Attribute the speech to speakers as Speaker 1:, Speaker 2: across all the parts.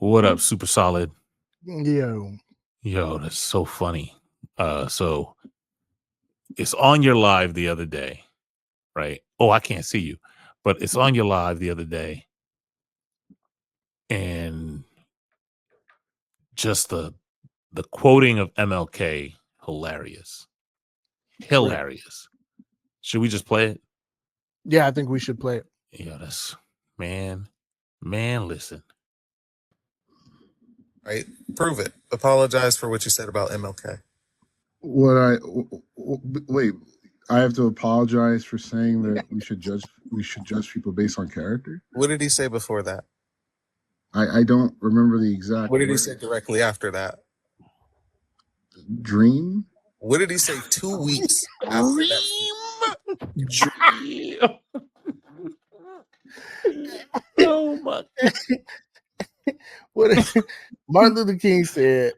Speaker 1: What up, super solid?
Speaker 2: Yo.
Speaker 1: Yo, that's so funny. So it's on your live the other day, right? Oh, I can't see you, but it's on your live the other day, and just the quoting of MLK, hilarious, hilarious. Should we just play it?
Speaker 2: Yeah, I think we should play it.
Speaker 1: Yeah, that's man. Listen.
Speaker 3: Right? Prove it. Apologize for what you said about MLK.
Speaker 4: Wait, I have to apologize for saying that we should judge people based on character.
Speaker 3: What did he say before that?
Speaker 4: I don't remember the exact.
Speaker 3: What did he say directly after that?
Speaker 4: Dream.
Speaker 3: What did he say 2 weeks after that?
Speaker 1: Dream. Oh my!
Speaker 2: What Martin Luther King said: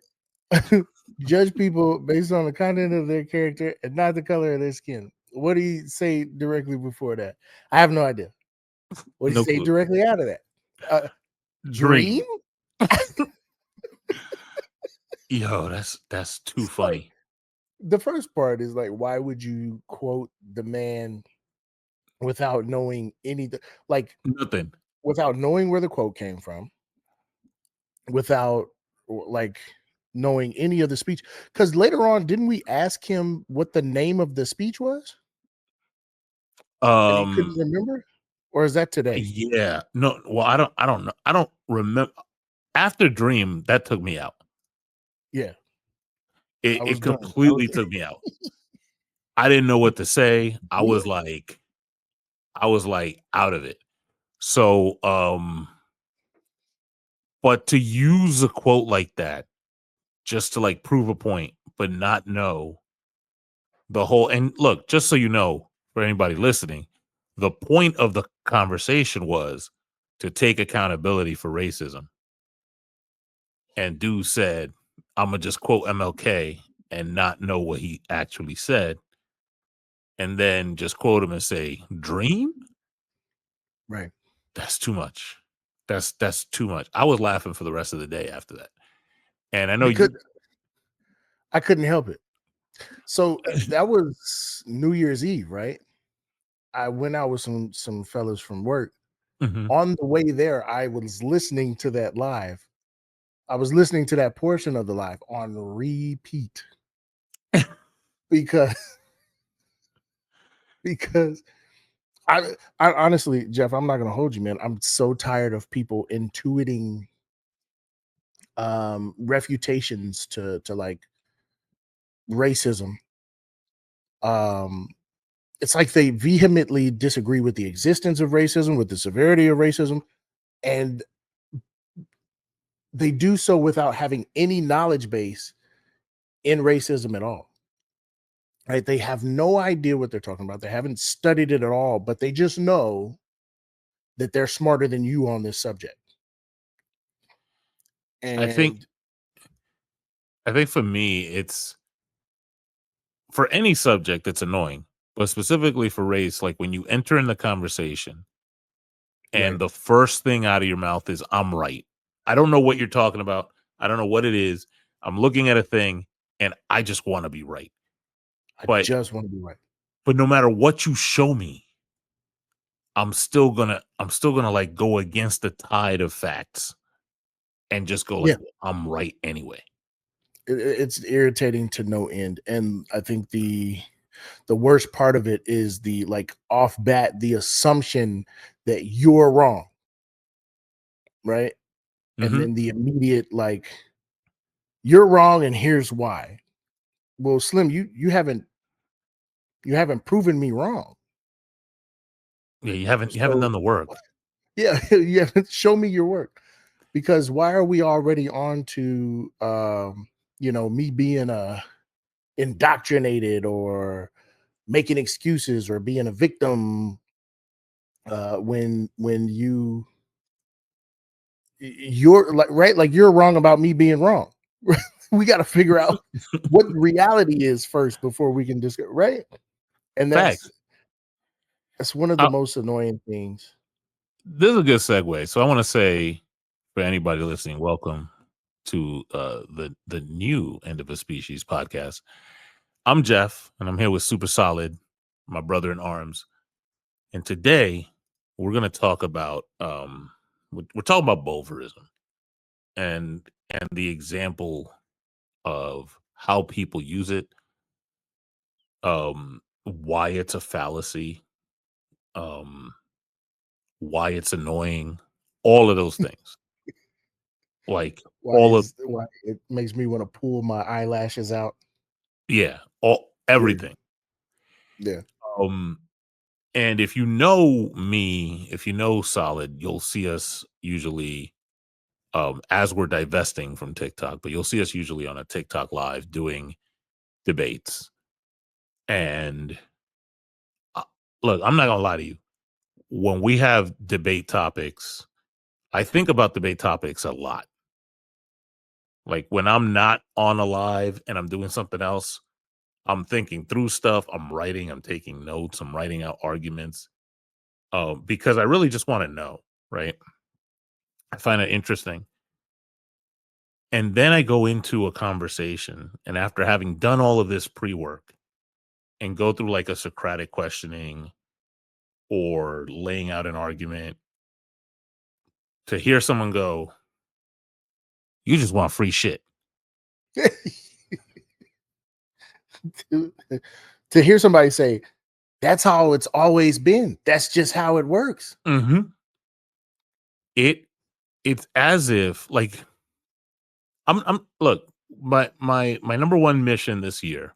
Speaker 2: "Judge people based on the content of their character and not the color of their skin." What did he say directly before that? I have no idea. What did he say
Speaker 1: clue.
Speaker 2: directly out of that? Dream.
Speaker 1: Yo, that's too funny.
Speaker 2: The first part is like, why would you quote the man without knowing anything? Like
Speaker 1: nothing.
Speaker 2: Without knowing where the quote came from, without like knowing any of the speech. Because later on, didn't we ask him what the name of the speech was? And he couldn't remember, or is that today?
Speaker 1: Yeah, no. Well, I don't know. I don't remember. After Dream, that took me out.
Speaker 2: Yeah,
Speaker 1: it completely took me out. I didn't know what to say. I was like out of it. So, but to use a quote like that just to like prove a point, but not know the whole. And look, just so you know, for anybody listening, the point of the conversation was to take accountability for racism. And dude said, I'm gonna just quote MLK and not know what he actually said, and then just quote him and say, "Dream."
Speaker 2: Right.
Speaker 1: That's too much. That's too much. I was laughing for the rest of the day after that. And I know
Speaker 2: I couldn't help it. So that was New Year's Eve, right? I went out with some fellas from work.
Speaker 1: Mm-hmm.
Speaker 2: On the way there, I was listening to that live. I was listening to that portion of the live on repeat because I honestly, Jeff, I'm not gonna hold you, man. I'm so tired of people intuiting refutations to like racism. It's like they vehemently disagree with the existence of racism, with the severity of racism, and they do so without having any knowledge base in racism at all. Right? They have no idea what they're talking about. They haven't studied it at all, but they just know that they're smarter than you on this subject. And
Speaker 1: I think for me, it's for any subject that's annoying, but specifically for race, like when you enter in the conversation and the first thing out of your mouth is, I'm right. I don't know what you're talking about. I don't know what it is. I'm looking at a thing and I just want to be right.
Speaker 2: I just want to be right.
Speaker 1: But no matter what you show me, I'm still gonna like go against the tide of facts and just go like, I'm right anyway.
Speaker 2: It's irritating to no end. And I think the worst part of it is the like off bat, the assumption that you're wrong. Right.
Speaker 1: Mm-hmm.
Speaker 2: And then the immediate like, you're wrong and here's why. Well, Slim, you haven't proven me wrong.
Speaker 1: Yeah, you haven't done the work.
Speaker 2: Yeah, you haven't show me your work. Because why are we already on to me being indoctrinated or making excuses or being a victim when you're like, right, like you're wrong about me being wrong. We got to figure out what reality is first before we can discuss, right? And that's one of the most annoying things.
Speaker 1: This is a good segue. So I want to say For anybody listening, welcome to the new End of a Species podcast. I'm Jeff, and I'm here with Super Solid, my brother in arms. And today we're going to talk about we're talking about Bulverism and the example of how people use it, why it's a fallacy, why it's annoying, all of those things. Like
Speaker 2: why it makes me want to pull my eyelashes out.
Speaker 1: Everything.
Speaker 2: Yeah.
Speaker 1: And if you know me, if you know Solid, you'll see us usually as we're divesting from TikTok, but you'll see us usually on a TikTok live doing debates. And look, I'm not gonna lie to you. When we have debate topics, I think about debate topics a lot. Like when I'm not on a live and I'm doing something else, I'm thinking through stuff. I'm writing, I'm taking notes, I'm writing out arguments. Because I really just want to know, right? I find it interesting. And then I go into a conversation, and after having done all of this pre-work and go through like a Socratic questioning or laying out an argument, to hear someone go, "You just want free shit."
Speaker 2: To hear somebody say, "That's how it's always been. That's just how it works."
Speaker 1: Mm-hmm. It's as if like I'm look, my number one mission this year.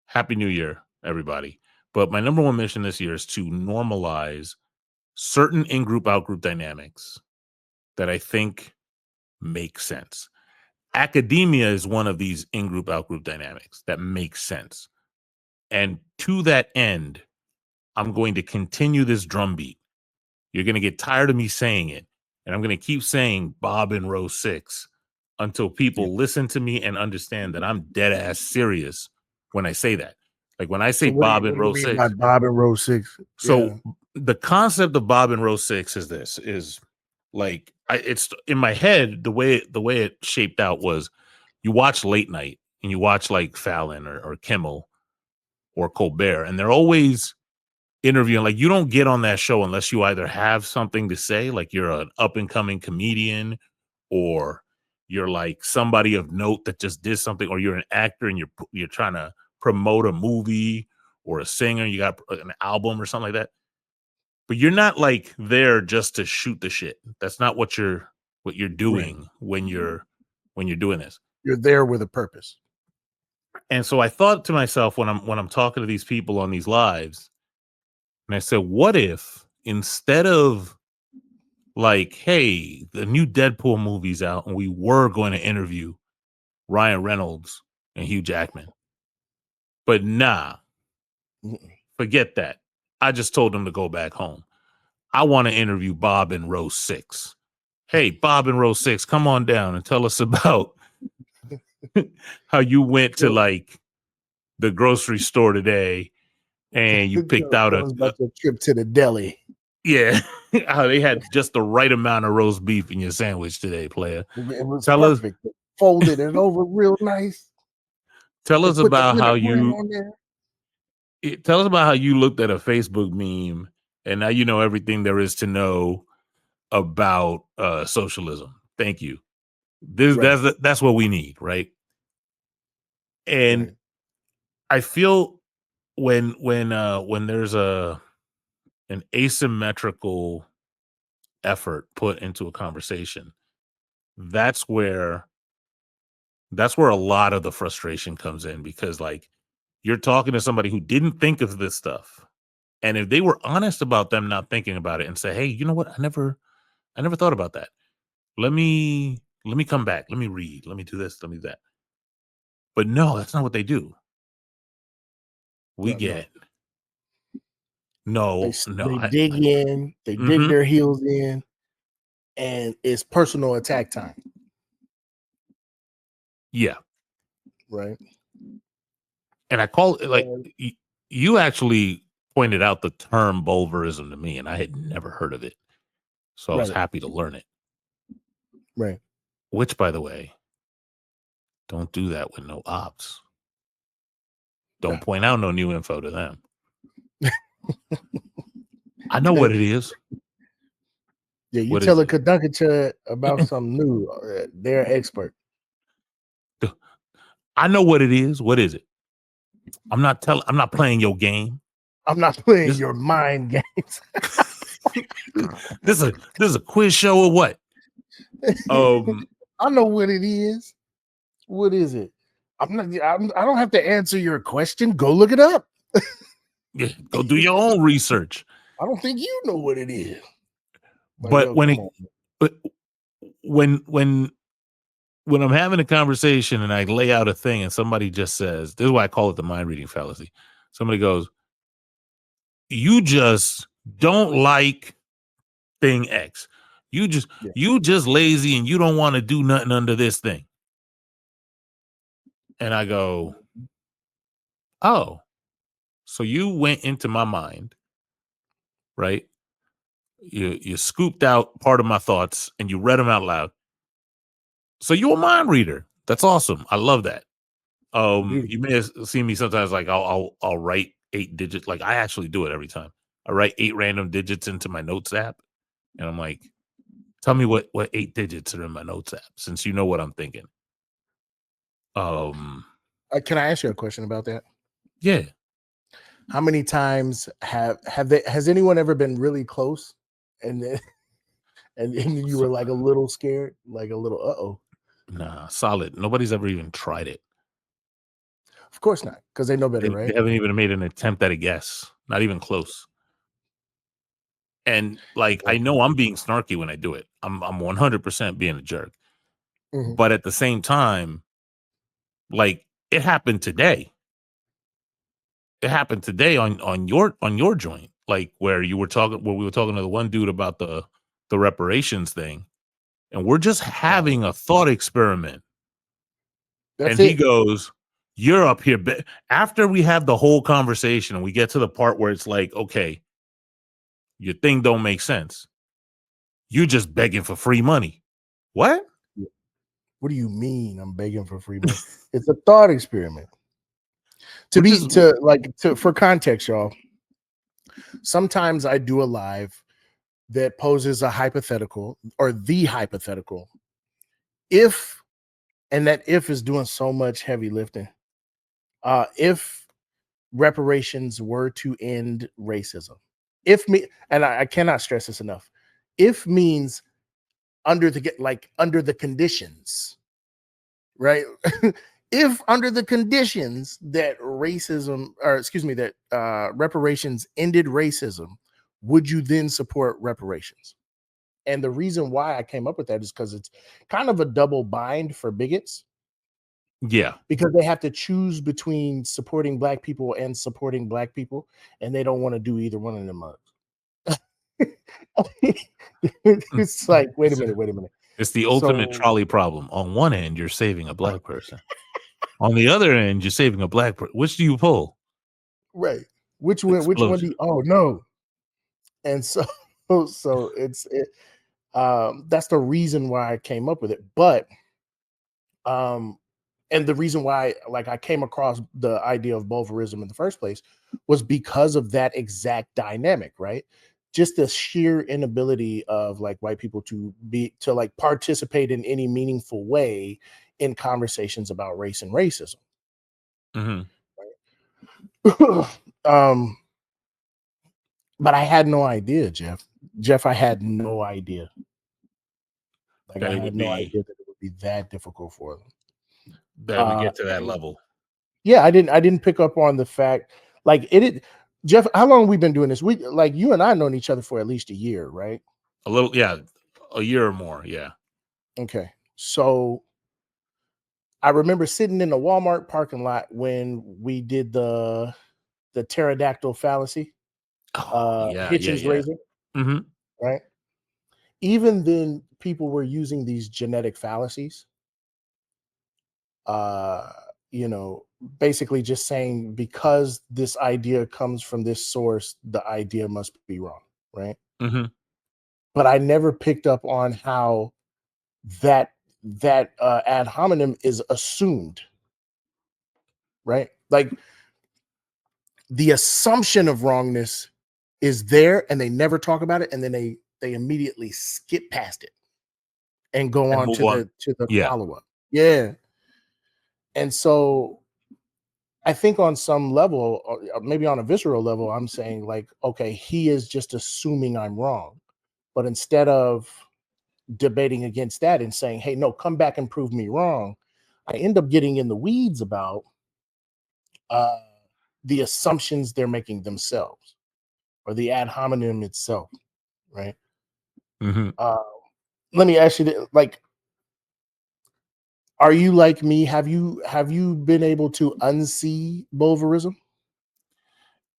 Speaker 1: Happy New Year, everybody. But my number one mission this year is to normalize certain in-group, out-group dynamics that I think make sense. Academia is one of these in-group, out-group dynamics that makes sense. And to that end, I'm going to continue this drumbeat. You're going to get tired of me saying it. And I'm going to keep saying Bob in row 6 until people listen to me and understand that I'm dead ass serious when I say that. Like when I say Bob in row 6.
Speaker 2: By Bob in row 6.
Speaker 1: So the concept of Bob in row 6 is this: is like it's in my head. The way it shaped out was, you watch late night and you watch like Fallon or Kimmel or Colbert, and they're always interviewing. Like, you don't get on that show unless you either have something to say, like you're an up and coming comedian, or you're like somebody of note that just did something, or you're an actor and you're trying to promote a movie, or a singer, you got an album or something like that. But you're not like there just to shoot the shit. That's not what you're doing when you're doing this.
Speaker 2: You're there with a purpose.
Speaker 1: And so I thought to myself when I'm talking to these people on these lives, and I said, what if instead of like, hey, the new Deadpool movie's out and we were going to interview Ryan Reynolds and Hugh Jackman, but nah, forget that. I just told them to go back home. I want to interview Bob in row 6. Hey, Bob in row 6, come on down and tell us about how you went to like the grocery store today and you picked out a
Speaker 2: trip to the deli.
Speaker 1: Yeah, how they had just the right amount of roast beef in your sandwich today, player.
Speaker 2: It was perfect. Folded it over real nice.
Speaker 1: Tell us about how you looked at a Facebook meme and now you know everything there is to know about socialism. Thank you. That's what we need, right? And I feel when there's an asymmetrical effort put into a conversation, that's where a lot of the frustration comes in, because like you're talking to somebody who didn't think of this stuff, and if they were honest about them not thinking about it and say, hey, you know what, I never thought about that, let me come back, let me read, let me do this, let me do that. But no, that's not what they do. They
Speaker 2: dig in, they dig their heels in, and it's personal attack time.
Speaker 1: Yeah.
Speaker 2: Right.
Speaker 1: And I call it like you actually pointed out the term Bulverism to me, and I had never heard of it. So I was happy to learn it.
Speaker 2: Right.
Speaker 1: Which, by the way, don't do that with no ops. Don't point out no new info to them. I know what it is.
Speaker 2: Yeah, you
Speaker 1: What
Speaker 2: tell
Speaker 1: is
Speaker 2: a
Speaker 1: it?
Speaker 2: Kadunka about something new, they're expert.
Speaker 1: I know what it is. What is it? I'm not playing your game.
Speaker 2: I'm not playing your mind games.
Speaker 1: This is a quiz show or what?
Speaker 2: I know what it is. What is it? I don't have to answer your question. Go look it up.
Speaker 1: Yeah, go do your own research.
Speaker 2: I don't think you know what it is.
Speaker 1: But when I'm having a conversation and I lay out a thing and somebody just says, this is why I call it the mind reading fallacy. Somebody goes, you just don't like thing X. You just lazy and you don't want to do nothing under this thing. And I go, oh, so you went into my mind, right? You scooped out part of my thoughts and you read them out loud. So you're a mind reader. That's awesome. I love that. You may have seen me sometimes like I'll write 8 digits. Like I actually do it every time. I write 8 random digits into my notes app, and I'm like, tell me what 8 digits are in my notes app, since you know what I'm thinking.
Speaker 2: Can I ask you a question about that?
Speaker 1: Yeah.
Speaker 2: How many times has anyone ever been really close and then and you were like a little scared, like a little uh-oh?
Speaker 1: Nah, solid. Nobody's ever even tried it.
Speaker 2: Of course not, because they know better, right?
Speaker 1: They haven't even made an attempt at a guess. Not even close. And like, I know I'm being snarky when I do it. I'm 100% being a jerk.
Speaker 2: Mm-hmm.
Speaker 1: But at the same time, like it happened today. It happened today on your joint, like where we were talking to the one dude about the reparations thing, and we're just having a thought experiment.
Speaker 2: That's
Speaker 1: and
Speaker 2: it.
Speaker 1: He goes, "You're up here." After we have the whole conversation and we get to the part where it's like, okay, your thing don't make sense. You just begging for free money. What?
Speaker 2: What do you mean I'm begging for free money? It's a thought experiment. For context, y'all. Sometimes I do a live that poses a hypothetical or the hypothetical. If, and that if is doing so much heavy lifting. If reparations were to end racism, and I cannot stress this enough, if means under the conditions, right? If under the conditions that reparations ended racism, would you then support reparations? And the reason why I came up with that is because it's kind of a double bind for bigots.
Speaker 1: Yeah.
Speaker 2: Because they have to choose between supporting black people and supporting black people, and they don't want to do either one of them mugs. It's like, wait a minute.
Speaker 1: It's the ultimate trolley problem. On one end, you're saving a black person. On the other end, you're saving a black person. Which do you pull?
Speaker 2: Right. Which one do you, oh no. And so that's the reason why I came up with it. But and the reason why I came across the idea of Bulverism in the first place was because of that exact dynamic, right? Just the sheer inability of white people to participate in any meaningful way in conversations about race and racism.
Speaker 1: Mm-hmm.
Speaker 2: But I had no idea, Jeff, I had no idea. I had no idea that it would be that difficult for them.
Speaker 1: That we get to that level.
Speaker 2: Yeah, I didn't pick up on the fact Jeff, how long have we been doing this? We you and I known each other for at least a year, right?
Speaker 1: A little, yeah, a year or more, yeah.
Speaker 2: Okay. So I remember sitting in the Walmart parking lot when we did the pterodactyl fallacy. Hitchens razor.
Speaker 1: Mm-hmm.
Speaker 2: Right. Even then, people were using these genetic fallacies. Basically just saying because this idea comes from this source, the idea must be wrong, right?
Speaker 1: Mm-hmm.
Speaker 2: But I never picked up on how that ad hominem is assumed, right? Like the assumption of wrongness is there, and they never talk about it, and then they immediately skip past it and go
Speaker 1: And
Speaker 2: on
Speaker 1: move on.
Speaker 2: to the
Speaker 1: Yeah.
Speaker 2: follow up. Yeah, and so I think on some level, or maybe on a visceral level, I'm saying like, okay, he is just assuming I'm wrong, but instead of debating against that and saying, hey, no, come back and prove me wrong, I end up getting in the weeds about uh, the assumptions they're making themselves or the ad hominem itself, right?
Speaker 1: Hmm.
Speaker 2: Uh, let me ask you, like, are you like me? Have you been able to unsee Bulverism?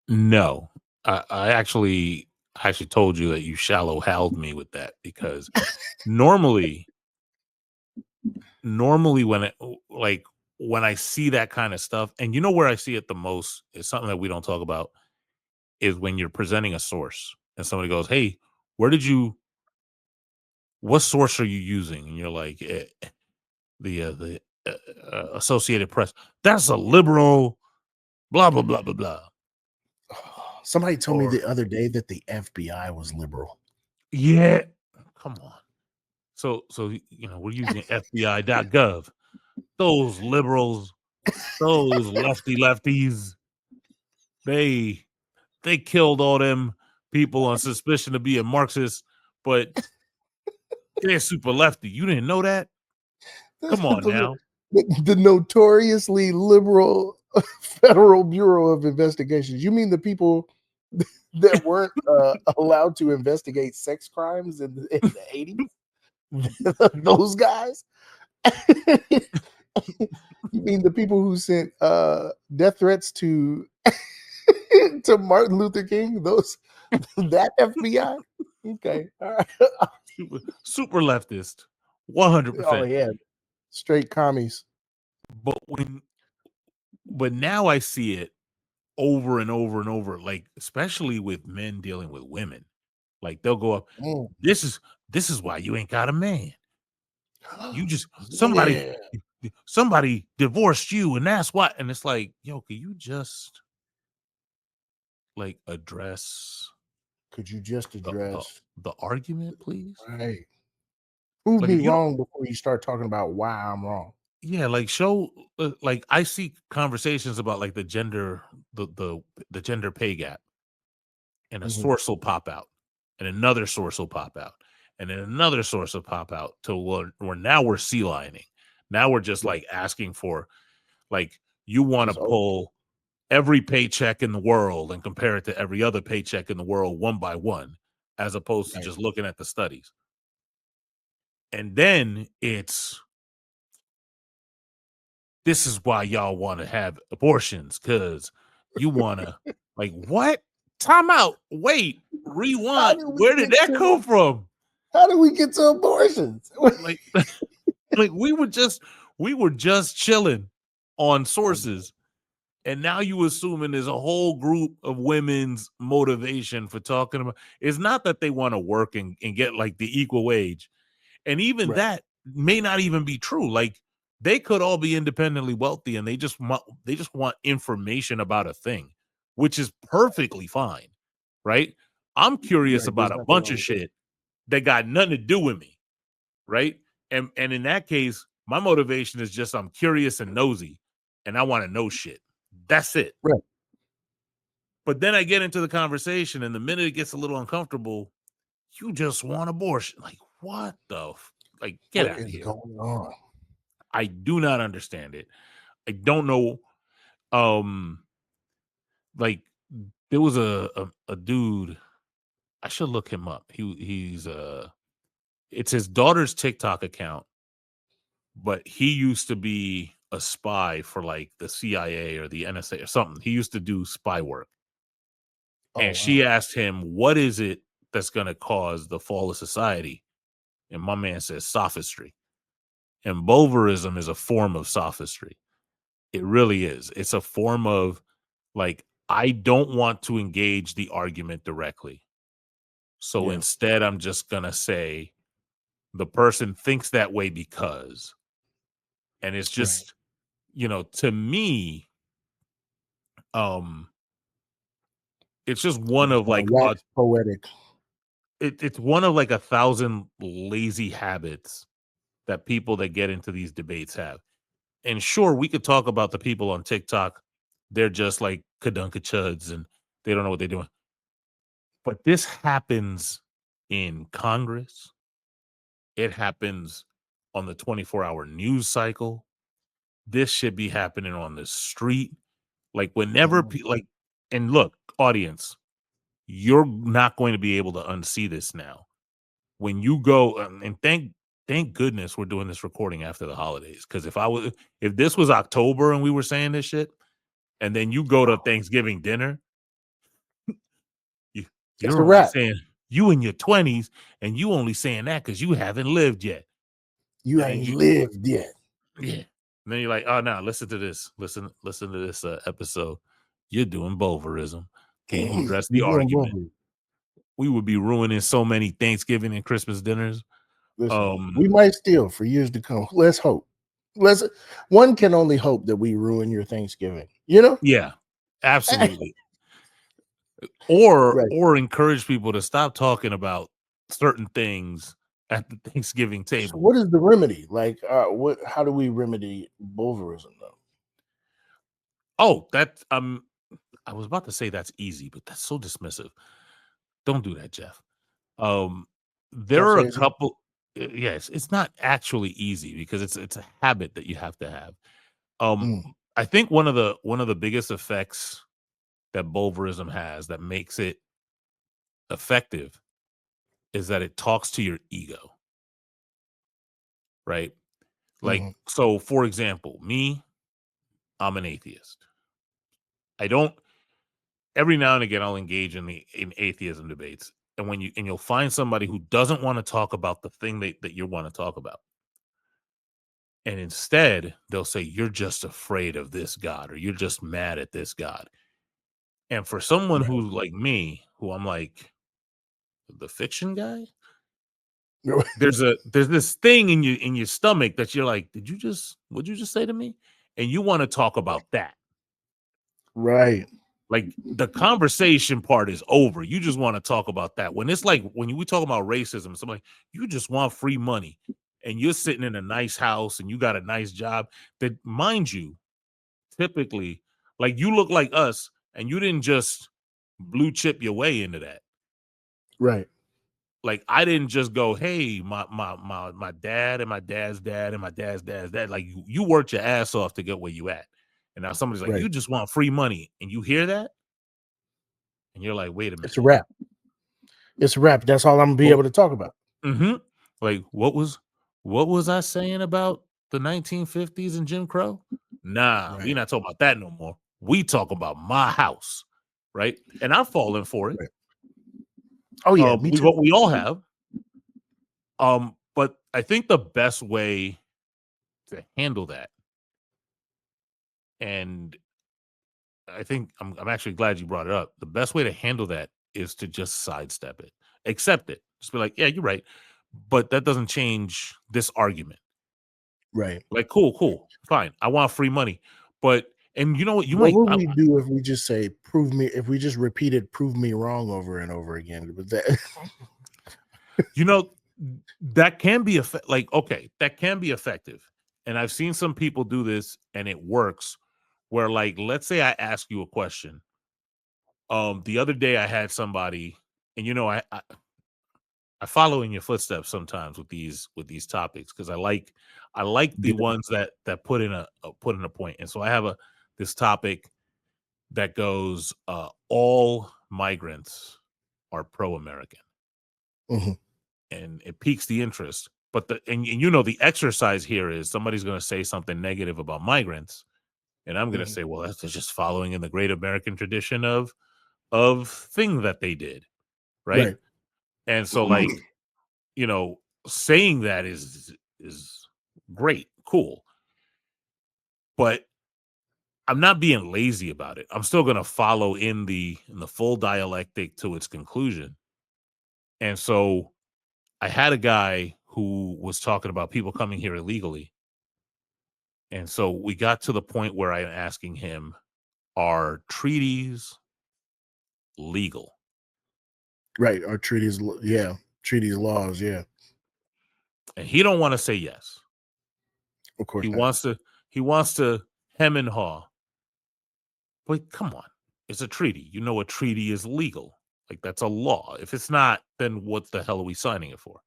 Speaker 1: No, I actually told you that you shallow held me with that because normally, normally when it like when I see that kind of stuff, and you know where I see it the most is something that we don't talk about is when you're presenting a source and somebody goes, "Hey, where did you? What source are you using?" And you're like, the Associated Press. That's a liberal, blah blah blah blah blah.
Speaker 2: Somebody told me
Speaker 1: Or
Speaker 2: the other day that the FBI was liberal.
Speaker 1: yeah, come on. So we're using FBI.gov. Those liberals, those lefties, they they killed all them people on suspicion of being Marxist, but they're super lefty. You didn't know that? Come on now.
Speaker 2: The notoriously liberal Federal Bureau of Investigations. You mean the people that weren't allowed to investigate sex crimes in the 80s? Those guys? You mean the people who sent death threats to to Martin Luther King? Those that FBI? Okay. All right.
Speaker 1: Super leftist.
Speaker 2: Oh
Speaker 1: 100%.
Speaker 2: yeah. Straight commies.
Speaker 1: But but now I see it over and over and over, like especially with men dealing with women. Like they'll go up,
Speaker 2: Mm.
Speaker 1: this is why you ain't got a man. You just
Speaker 2: Yeah.
Speaker 1: somebody divorced you, and that's why. And it's like, yo, can you just like address
Speaker 2: Could you just
Speaker 1: the the,
Speaker 2: address
Speaker 1: the argument, please?
Speaker 2: right? Prove
Speaker 1: Like
Speaker 2: me
Speaker 1: if you don't,
Speaker 2: wrong before you start talking about why I'm wrong.
Speaker 1: yeah, like show like I see conversations about like the gender pay gap, and a
Speaker 2: Mhm.
Speaker 1: source will pop out, and another source will pop out, and then another source will pop out till where now we're sea lining. Now we're just
Speaker 2: Yeah,
Speaker 1: like asking for like you want to
Speaker 2: it's over.
Speaker 1: pull every paycheck in the world and compare it to every other paycheck in the world one by one, as opposed to
Speaker 2: Right.
Speaker 1: just looking at the studies. And then it's this is why y'all want to have abortions because you want to like what? Time out. Wait,
Speaker 2: How
Speaker 1: rewind.
Speaker 2: did we
Speaker 1: Where did
Speaker 2: get
Speaker 1: that
Speaker 2: to
Speaker 1: come from?
Speaker 2: how did we get to abortions?
Speaker 1: Like, like we were just chilling on sources, and now you assuming there's a whole group of women's motivation for talking about. It's not that they want to work and get like the equal wage, and even
Speaker 2: Right.
Speaker 1: that may not even be true. Like they could all be independently wealthy, and they just want information about a thing, which is perfectly fine, right? I'm curious
Speaker 2: Right. There's
Speaker 1: about a
Speaker 2: nothing
Speaker 1: bunch
Speaker 2: wrong
Speaker 1: of
Speaker 2: with that.
Speaker 1: shit that got nothing to do with me, right? And in that case, my motivation is just I'm curious and nosy, and I want to know shit. That's it.
Speaker 2: Right.
Speaker 1: But then I get into the conversation, and the minute it gets a little uncomfortable, you just want abortion. Like, what the like, get
Speaker 2: What
Speaker 1: out of
Speaker 2: is
Speaker 1: here.
Speaker 2: going on?
Speaker 1: I do not understand it. I don't know. Um, like there was a dude. I should look him up. He's it's his daughter's TikTok account, but he used to be a spy for like the CIA or the NSA or something. He used to do spy work.
Speaker 2: Oh
Speaker 1: And she
Speaker 2: wow.
Speaker 1: asked him, "What is it that's going to cause the fall of society?" And my man says, "Sophistry." And Bulverism is a form of sophistry. It really is. It's a form of like, I don't want to engage the argument directly. So
Speaker 2: Yeah.
Speaker 1: instead, I'm just going to say, the person thinks that way because, and it's just, to me, it's just one of like
Speaker 2: wax poetic.
Speaker 1: It's one of like 1,000 lazy habits that people that get into these debates have. And sure, we could talk about the people on TikTok. They're just like kadunka chuds and they don't know what they're doing. But this happens in Congress. It happens on the 24-hour news cycle. This should be happening on the street. Like whenever, and look, audience, you're not going to be able to unsee this now. When you go, and thank goodness we're doing this recording after the holidays. Because if this was October and we were saying this shit, and then you go to Thanksgiving dinner, you're only saying you in your 20s, and you only saying that because you haven't lived yet.
Speaker 2: You ain't lived yet.
Speaker 1: Yeah. And then you're like, oh no, listen to this. Listen to this episode. You're doing Bulverism. Can't even address the argument. We would be ruining so many Thanksgiving and Christmas dinners.
Speaker 2: Listen, we might still for years to come. Let's hope. One can only hope that we ruin your Thanksgiving.
Speaker 1: Yeah, absolutely. Or encourage people to stop talking about certain things at the Thanksgiving table.
Speaker 2: So what is the remedy? Like, how do we remedy Bulverism though?
Speaker 1: Oh, that's I was about to say that's easy, but that's so dismissive. Don't do that, Jeff. There are a couple. Yes, it's not actually easy because it's a habit that you have to have. I think one of the biggest effects that Bulverism has that makes it effective is that it talks to your ego. Right? Like, so for example, me, I'm an atheist. Every now and again I'll engage in atheism debates. And you'll find somebody who doesn't want to talk about the thing that you want to talk about. And instead, they'll say, you're just afraid of this God, or you're just mad at this God. And for someone who's like me, who I'm like, the fiction guy, there's this thing in your stomach that you're like, what'd you just say to me? And you want to talk about that.
Speaker 2: Right.
Speaker 1: Like the conversation part is over. You just want to talk about that. When it's like, when we talk about racism, somebody, you just want free money and you're sitting in a nice house and you got a nice job that, mind you, typically, like you look like us and you didn't just blue chip your way into that.
Speaker 2: Right.
Speaker 1: Like I didn't just go, hey, my dad and my dad's dad and my dad's dad. Like you worked your ass off to get where you at. And now somebody's like, you just want free money. And you hear that? And you're like, wait a minute.
Speaker 2: It's a wrap. It's a wrap. That's all I'm gonna be able to talk about.
Speaker 1: Like, what was I saying about the 1950s and Jim Crow? Nah, we not talking about that no more. We talk about my house, right? And I'm falling for it.
Speaker 2: Oh yeah, me too.
Speaker 1: We all have. But I think the best way to handle that, and I think I'm actually glad you brought it up. The best way to handle that is to just sidestep it, accept it, just be like, yeah, you're right, but that doesn't change this argument.
Speaker 2: Right.
Speaker 1: Like, cool, fine. I want free money, but and you know what?
Speaker 2: What would we do if we just say, prove me? If we just repeated, prove me wrong over and over again? But that,
Speaker 1: that can be that can be effective. And I've seen some people do this, and it works. Where, like, let's say I ask you a question. The other day I had somebody, and I follow in your footsteps sometimes with these topics because I like the ones that put in a point. And so I have this topic that goes, all migrants are pro-American, and it piques the interest. But the exercise here is somebody's going to say something negative about migrants, and I'm going to say, well, that's just following in the great American tradition of thing that they did, right? And so, like, saying that is great, cool, but I'm not being lazy about it. I'm still going to follow in the full dialectic to its conclusion. And so I had a guy who was talking about people coming here illegally. And so we got to the point where I'm asking him, are treaties legal?
Speaker 2: Right. Our treaties, yeah. Treaties, laws, yeah.
Speaker 1: And he don't want to say yes.
Speaker 2: Of course
Speaker 1: He
Speaker 2: not.
Speaker 1: wants to hem and haw. But come on, it's a treaty. You know, a treaty is legal. Like, that's a law. If it's not, then what the hell are we signing it for?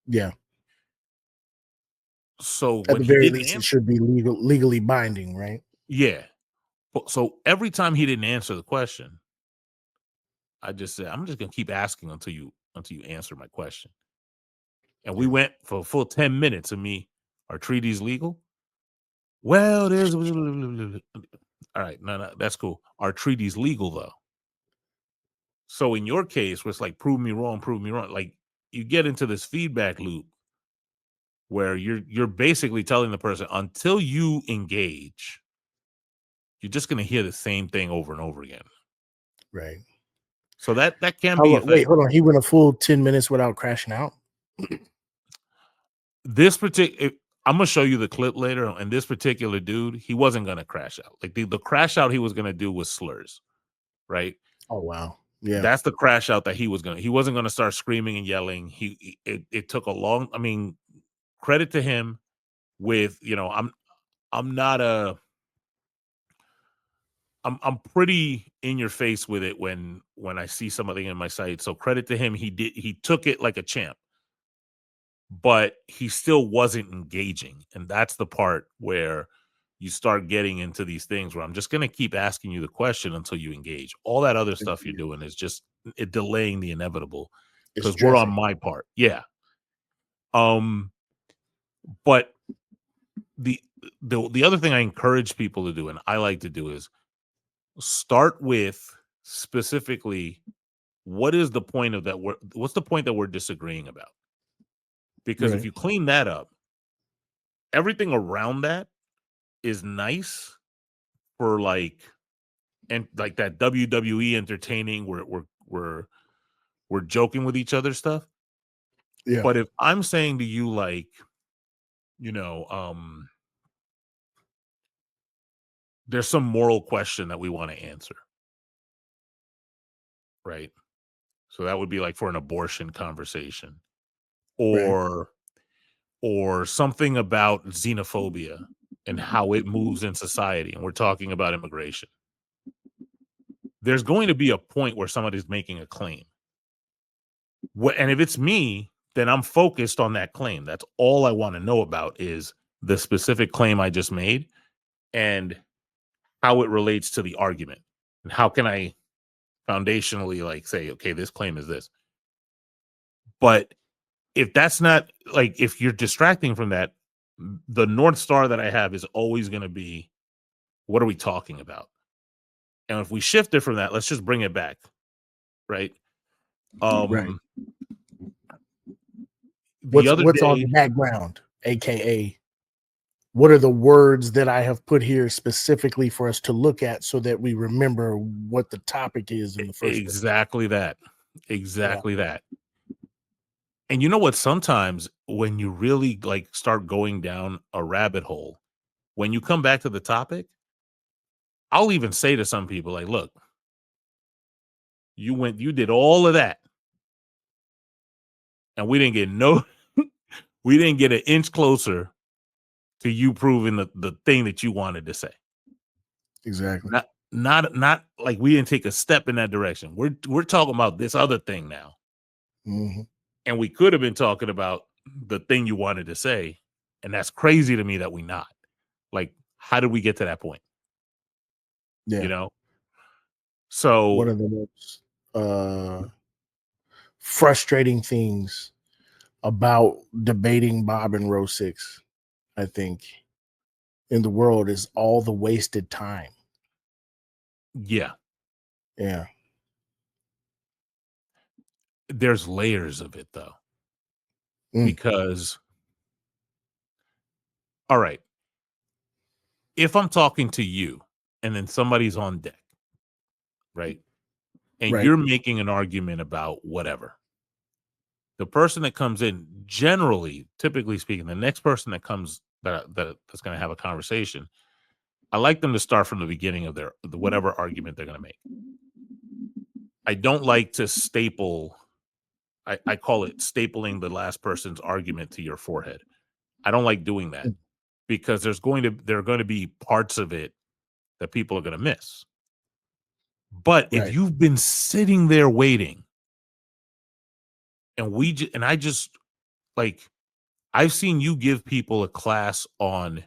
Speaker 2: Yeah.
Speaker 1: So
Speaker 2: At
Speaker 1: when
Speaker 2: the
Speaker 1: he
Speaker 2: very
Speaker 1: didn't
Speaker 2: least, it
Speaker 1: answer,
Speaker 2: should be legally binding, right?
Speaker 1: yeah. So every time he didn't answer the question, I just said, I'm just gonna keep asking until you answer my question. And we
Speaker 2: Yeah.
Speaker 1: went for a full 10 minutes of me, are treaties legal? Well, there's all right, no, that's cool. Are treaties legal though? So in your case, where it's like prove me wrong, like you get into this feedback loop where you're basically telling the person until you engage, you're just gonna hear the same thing over and over again.
Speaker 2: Right.
Speaker 1: So that can
Speaker 2: How
Speaker 1: be
Speaker 2: wait,
Speaker 1: effective.
Speaker 2: hold on. He went a full 10 minutes without crashing out.
Speaker 1: This particular, I'm gonna show you the clip later. And this particular dude, he wasn't gonna crash out. Like the crash out he was gonna do was slurs, right?
Speaker 2: Oh wow. Yeah.
Speaker 1: That's the crash out that he wasn't gonna start screaming and yelling. It took a long, I mean, credit to him with, I'm not a I'm pretty in your face with it when I see something in my site. So credit to him, he took it like a champ. But he still wasn't engaging. And that's the part where you start getting into these things where I'm just going to keep asking you the question until you engage. All that other stuff you're doing is just delaying the inevitable
Speaker 2: It's
Speaker 1: because we're on
Speaker 2: dressing.
Speaker 1: my part. Yeah. But the other thing I encourage people to do, and I like to do, is start with specifically what is the point of that? What's the point that we're disagreeing about? Because if
Speaker 2: Right.
Speaker 1: you clean that up, everything around that is nice for and like that WWE entertaining where we're joking with each other stuff.
Speaker 2: Yeah.
Speaker 1: But if I'm saying to you like, you know, there's some moral question that we want to answer, right? So that would be like for an abortion conversation
Speaker 2: Right.
Speaker 1: or something about xenophobia and how it moves in society, and we're talking about immigration. There's going to be a point where somebody's making a claim. And if it's me, then I'm focused on that claim. That's all I want to know about is the specific claim I just made and how it relates to the argument. And how can I foundationally like say, okay, this claim is this. But if that's not like, if you're distracting from that, the North Star that I have is always going to be, what are we talking about? And if we shift it from that, let's just bring it back. Right.
Speaker 2: Right.
Speaker 1: The other
Speaker 2: What's on the
Speaker 1: day,
Speaker 2: background, aka what are the words that I have put here specifically for us to look at so that we remember what the topic is in the first place?
Speaker 1: exactly that.
Speaker 2: Yeah.
Speaker 1: Exactly that. And you know what? Sometimes when you really like start going down a rabbit hole, when you come back to the topic, I'll even say to some people, like, look, you did all of that, and we didn't get we didn't get an inch closer to you proving the thing that you wanted to say.
Speaker 2: Exactly.
Speaker 1: Not like we didn't take a step in that direction. We're talking about this other thing now.
Speaker 2: Mm-hmm.
Speaker 1: And we could have been talking about the thing you wanted to say. And that's crazy to me that we not. Like, how did we get to that point?
Speaker 2: Yeah.
Speaker 1: You know?
Speaker 2: One
Speaker 1: So
Speaker 2: of the most frustrating things about debating Bob and Row 6, I think, in the world is all the wasted time.
Speaker 1: yeah,
Speaker 2: Yeah.
Speaker 1: there's layers of it though.
Speaker 2: Mm.
Speaker 1: Because all right, if I'm talking to you and then somebody's on deck, right? And
Speaker 2: Right.
Speaker 1: you're making an argument about whatever. the person that comes in, generally, typically speaking, the next person that comes that's going to have a conversation, I like them to start from the beginning of whatever argument they're going to make. I don't like to staple. I call it stapling the last person's argument to your forehead. I don't like doing that because there are going to be parts of it that people are going to miss. But if
Speaker 2: Right.
Speaker 1: you've been sitting there waiting, and I just like, I've seen you give people a class on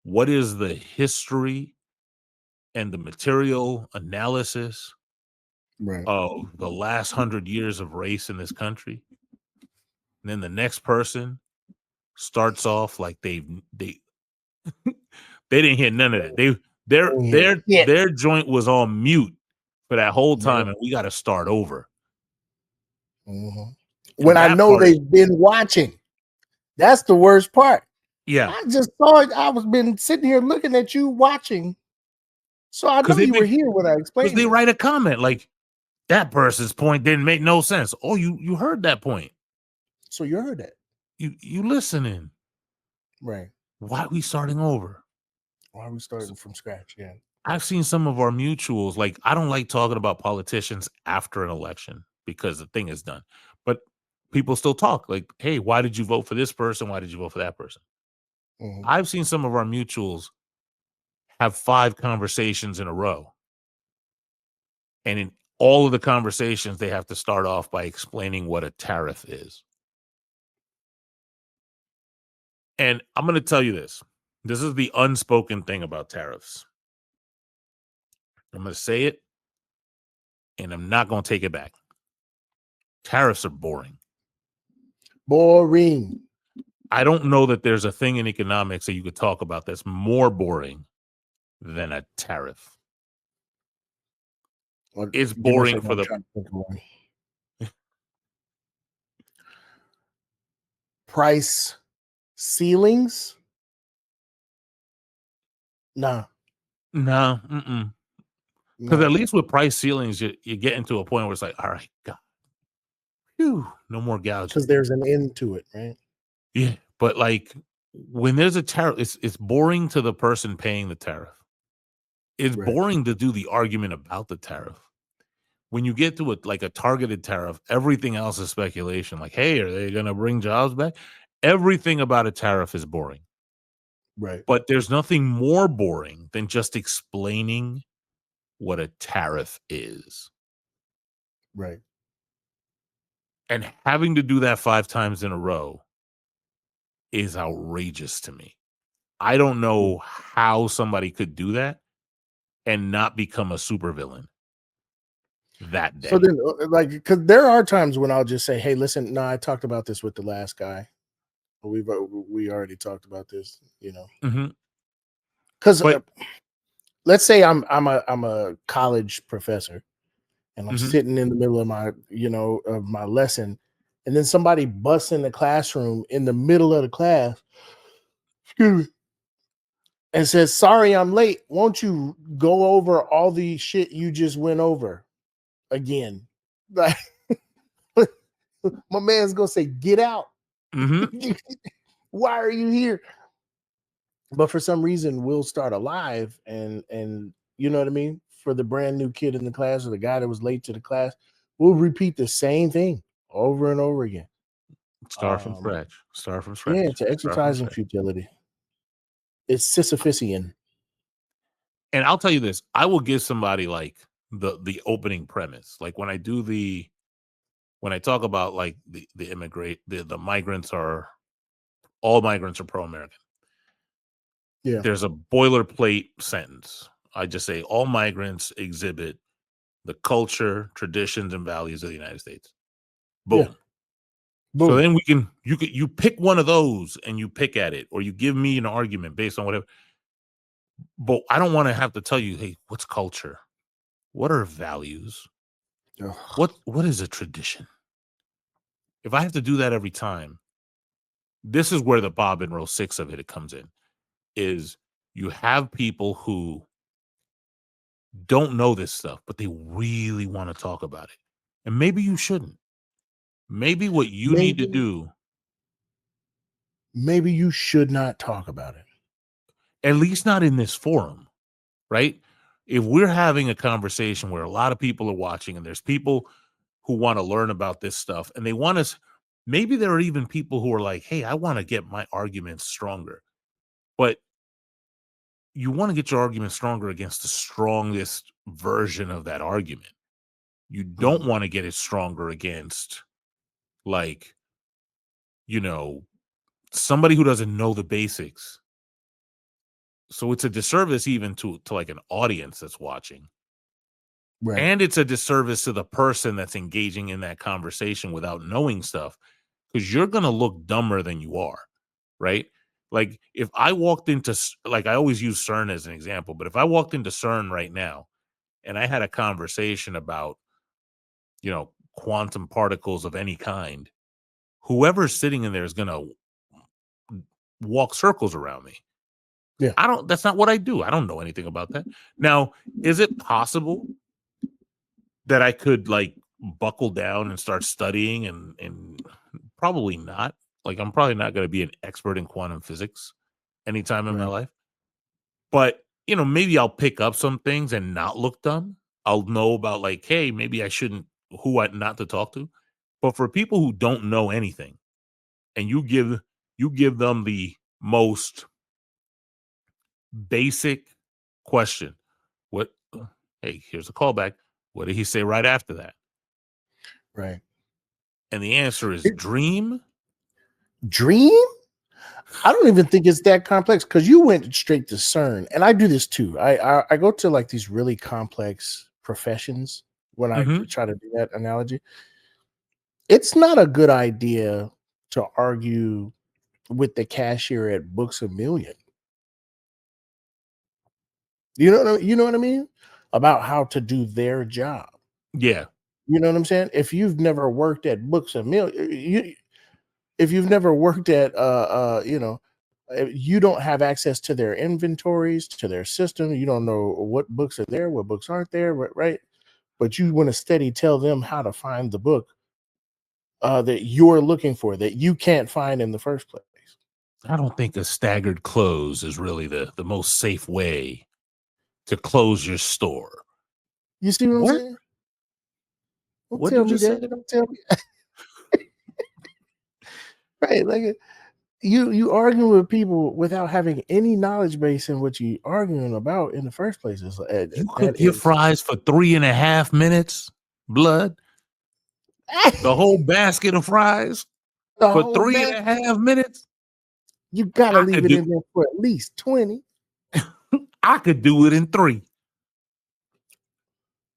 Speaker 1: what is the history and the material analysis
Speaker 2: Right.
Speaker 1: of the last 100 years of race in this country. And then the next person starts off like they didn't hear none of that. Their joint was on mute for that whole time, and we got to start over.
Speaker 2: When I know they've been watching, that's the worst part.
Speaker 1: Yeah,
Speaker 2: I just saw it. I was been sitting here looking at you watching, so I know you were here when I explained.
Speaker 1: Because they write a comment like, that person's point didn't make no sense. Oh, you heard that point.
Speaker 2: So you heard that.
Speaker 1: You listening.
Speaker 2: Right.
Speaker 1: Why are we starting over?
Speaker 2: Why are we starting from scratch? Yeah.
Speaker 1: I've seen some of our mutuals, like, I don't like talking about politicians after an election because the thing is done. But people still talk like, hey, why did you vote for this person? Why did you vote for that person? I've seen some of our mutuals have 5 conversations in a row. And in all of the conversations, they have to start off by explaining what a tariff is. And I'm going to tell you this. This is the unspoken thing about tariffs. I'm going to say it, and I'm not going to take it back. Tariffs are boring.
Speaker 2: Boring.
Speaker 1: I don't know that there's a thing in economics that you could talk about that's more boring than a tariff. It's boring for the
Speaker 2: price ceilings. Nah.
Speaker 1: Because at least with price ceilings, you get into a point where it's like, all right, God, whew, no more gouging.
Speaker 2: Because there's an end to it, right?
Speaker 1: Yeah, but like when there's a tariff, it's boring to the person paying the tariff. It's boring to do the argument about the tariff. When you get to a targeted tariff, everything else is speculation. Like, hey, are they going to bring jobs back? Everything about a tariff is boring.
Speaker 2: Right.
Speaker 1: But there's nothing more boring than just explaining what a tariff is.
Speaker 2: Right.
Speaker 1: And having to do that 5 times in a row is outrageous to me. I don't know how somebody could do that and not become a supervillain that day.
Speaker 2: So then, because there are times when I'll just say, hey, listen, no, I talked about this with the last guy. We already talked about this, because let's say I'm a college professor and I'm sitting in the middle of my of my lesson, and then somebody busts in the classroom in the middle of the class, excuse me, and says, sorry, I'm late. Won't you go over all the shit you just went over again? Like, my man's gonna say, get out. Why are you here? But for some reason, we'll start a live and you know what I mean? For the brand new kid in the class or the guy that was late to the class, we'll repeat the same thing over and over again.
Speaker 1: Start from scratch.
Speaker 2: Yeah, it's an exercise in futility. It's Sisyphusian.
Speaker 1: And I'll tell you this, I will give somebody like the opening premise. Like when I talk about like the migrants are, all migrants are pro-American.
Speaker 2: Yeah.
Speaker 1: There's a boilerplate sentence. I just say all migrants exhibit the culture, traditions, and values of the United States. Boom.
Speaker 2: Yeah. Boom.
Speaker 1: So then you pick one of those and you pick at it, or you give me an argument based on whatever. But I don't want to have to tell you, hey, what's culture? What are values? What is a tradition? If I have to do that every time, this is where the Bob and Row 6 of it comes in, is you have people who don't know this stuff, but they really want to talk about it. And maybe you shouldn't. maybe what you need to do,
Speaker 2: maybe you should not talk about it.
Speaker 1: at least not in this forum, right? If we're having a conversation where a lot of people are watching and there's people who want to learn about this stuff and they want us, maybe there are even people who are like, hey, I want to get my arguments stronger. But you want to get your argument stronger against the strongest version of that argument. You don't want to get it stronger against, like, somebody who doesn't know the basics. So it's a disservice even to like an audience that's watching.
Speaker 2: Right.
Speaker 1: And it's a disservice to the person that's engaging in that conversation without knowing stuff, because you're going to look dumber than you are, right? Like if I walked into, like I always use CERN as an example, but if I walked into CERN right now and I had a conversation about, quantum particles of any kind, whoever's sitting in there is going to walk circles around me.
Speaker 2: Yeah.
Speaker 1: That's not what I do. I don't know anything about that. Now, is it possible that I could like buckle down and start studying and probably not. Like I'm probably not going to be an expert in quantum physics anytime in my life. But, maybe I'll pick up some things and not look dumb. I'll know about like, hey, maybe I shouldn't, not to talk to. But for people who don't know anything and you give them the most basic question, hey, here's a callback. What did he say right after that?
Speaker 2: Right.
Speaker 1: And the answer is dream.
Speaker 2: Dream? I don't even think it's that complex because you went straight to CERN, and I do this too. I go to like these really complex professions when I try to do that analogy. It's not a good idea to argue with the cashier at Books A Million. You know what I mean? About how to do their job.
Speaker 1: Yeah.
Speaker 2: You know what I'm saying? If you've never worked at Books A Million, if you've never worked at you don't have access to their inventories, to their system. You don't know what books are there, what books aren't there, right? But you want to steady tell them how to find the book that you're looking for that you can't find in the first place.
Speaker 1: I don't think a staggered close is really the most safe way to close your store.
Speaker 2: You see what I'm saying?
Speaker 1: What did you just say?
Speaker 2: Don't tell me. Right, like you arguing with people without having any knowledge base in what you arguing about in the first place.
Speaker 1: You cook your fries for 3.5 minutes, blood. The whole basket of fries for 3.5 minutes.
Speaker 2: You gotta leave it in there for at least 20.
Speaker 1: I could do it in 3.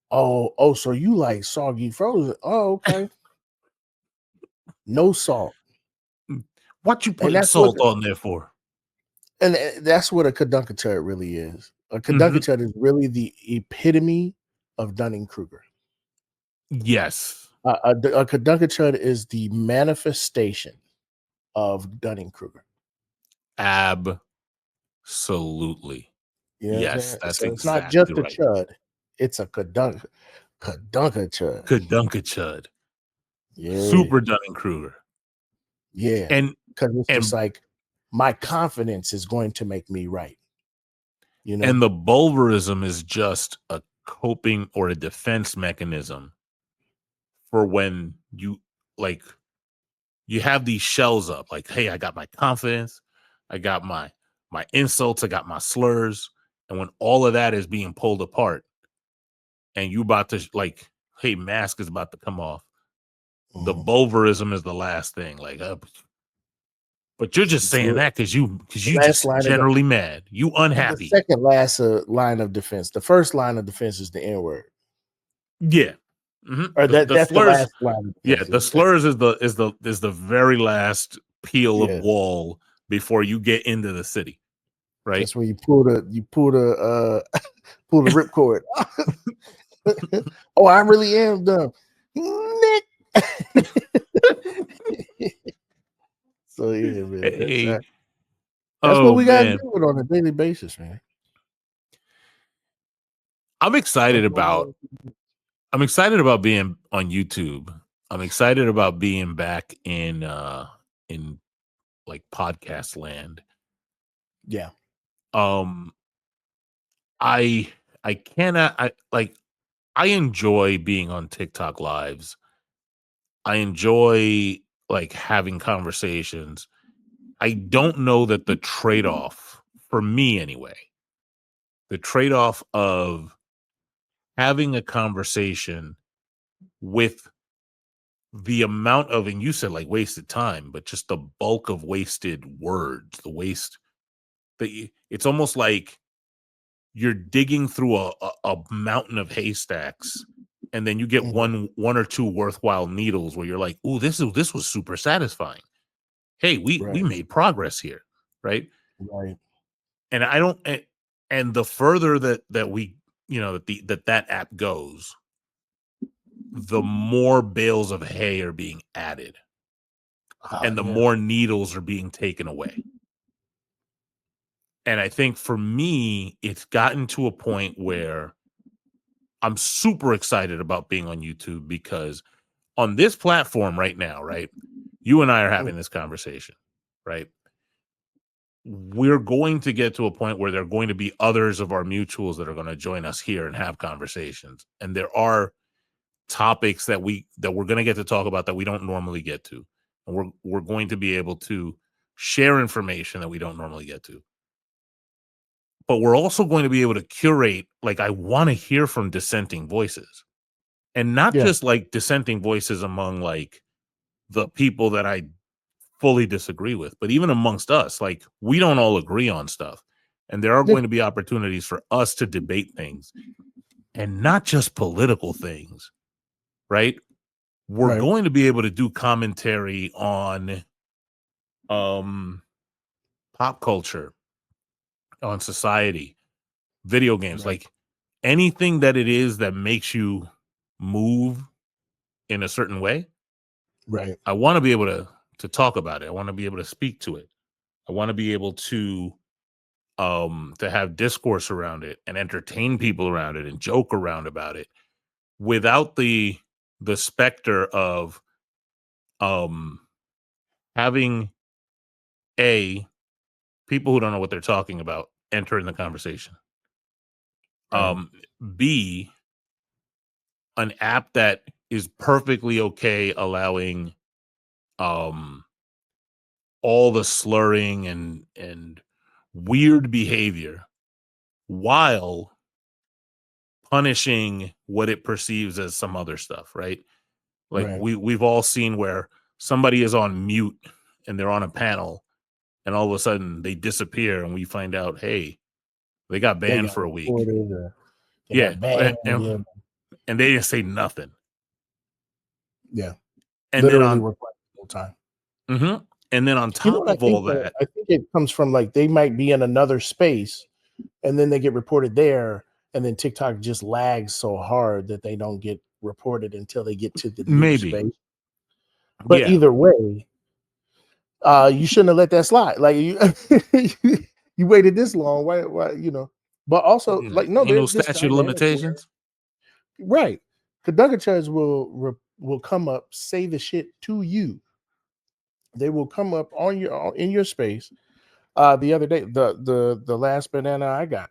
Speaker 2: Oh, so you like soggy frozen? Oh, okay. No salt.
Speaker 1: What you putting salt on there for?
Speaker 2: And that's what a Kedunkatud really is. A Kedunkatud is really the epitome of Dunning-Kruger.
Speaker 1: Yes.
Speaker 2: A Kedunkatud is the manifestation of Dunning-Kruger.
Speaker 1: Absolutely.
Speaker 2: You know
Speaker 1: yes, that's
Speaker 2: so
Speaker 1: exactly
Speaker 2: it's not just a
Speaker 1: right.
Speaker 2: chud. It's a Kedunkachud.
Speaker 1: Kedunkachud.
Speaker 2: Yeah.
Speaker 1: Super Dunning-Kruger.
Speaker 2: Yeah.
Speaker 1: And
Speaker 2: because it's just like my confidence is going to make me right.
Speaker 1: And the Bulverism is just a coping or a defense mechanism for when you have these shells up, like, hey, I got my confidence, I got my insults, I got my slurs, and when all of that is being pulled apart and you about to like, hey, mask is about to come off, the Bulverism is the last thing, like, but you're just saying that because you just generally mad, you unhappy.
Speaker 2: The second last line of defense. The first line of defense is the N-word.
Speaker 1: Yeah.
Speaker 2: Or that's slurs, the last line.
Speaker 1: Yeah, the slurs is the very last peel of wall before you get into the city, right?
Speaker 2: That's where you pull the ripcord. Oh, I really am dumb, Nick. So yeah, man. That's what we gotta do it on a daily basis, man.
Speaker 1: I'm excited about being on YouTube I'm excited about being back in like podcast land.
Speaker 2: Yeah.
Speaker 1: I cannot I enjoy being on TikTok lives. I enjoy like having conversations. I don't know that the trade-off for me anyway, the trade-off of having a conversation with the amount of, and you said like wasted time, but just the bulk of wasted words, the waste that it's almost like you're digging through a mountain of haystacks, and then you get
Speaker 2: Mhm.
Speaker 1: one or two worthwhile needles where you're like, "Ooh, this was super satisfying. Hey, we
Speaker 2: Right.
Speaker 1: made progress here." Right.
Speaker 2: Right.
Speaker 1: And I don't and the further that we, that app goes, the more bales of hay are being added and the
Speaker 2: Yeah.
Speaker 1: more needles are being taken away. And I think for me, it's gotten to a point where I'm super excited about being on YouTube, because on this platform right now, right, you and I are having this conversation, right? We're going to get to a point where there are going to be others of our mutuals that are going to join us here and have conversations. And there are topics that we're going to get to talk about that we don't normally get to. And we're going to be able to share information that we don't normally get to. But we're also going to be able to curate, like, I want to hear from dissenting voices. And not
Speaker 2: Yeah.
Speaker 1: just like dissenting voices among like the people that I fully disagree with, but even amongst us, like, we don't all agree on stuff. And there are
Speaker 2: Yeah.
Speaker 1: going to be opportunities for us to debate things, and not just political things, right? We're
Speaker 2: Right.
Speaker 1: going to be able to do commentary on pop culture, on society, video games,
Speaker 2: Right.
Speaker 1: like anything that it is that makes you move in a certain way.
Speaker 2: Right.
Speaker 1: I want to be able to talk about it. I want to be able to speak to it. I want to be able to have discourse around it and entertain people around it and joke around about it without the specter of um having people who don't know what they're talking about enter in the conversation.
Speaker 2: Right.
Speaker 1: B, an app that is perfectly okay allowing um all the slurring and weird behavior while punishing what it perceives as some other stuff, right? Like
Speaker 2: Right.
Speaker 1: we've all seen where somebody is on mute and they're on a panel, and all of a sudden they disappear and we find out, hey, they got
Speaker 2: They
Speaker 1: banned
Speaker 2: got
Speaker 1: for a week.
Speaker 2: reported or they
Speaker 1: Yeah.
Speaker 2: got banned. Yeah.
Speaker 1: And they didn't say nothing.
Speaker 2: Yeah.
Speaker 1: And then
Speaker 2: Literally
Speaker 1: on
Speaker 2: required the whole time.
Speaker 1: and then on
Speaker 2: You know
Speaker 1: top
Speaker 2: what I
Speaker 1: of all
Speaker 2: think though?
Speaker 1: that,
Speaker 2: I think it comes from like they might be in another space and then they get reported there, and then TikTok just lags so hard that they don't get reported until they get to the new
Speaker 1: maybe,
Speaker 2: space. But
Speaker 1: yeah,
Speaker 2: either way, you shouldn't have let that slide. Like you, you waited this long. Why? But also, like, no,
Speaker 1: ain't no
Speaker 2: there's this
Speaker 1: statute of
Speaker 2: dynamic where,
Speaker 1: limitations.
Speaker 2: right, Caducatures will come up, say the shit to you. They will come up on your in your space. The other day, the last banana I got,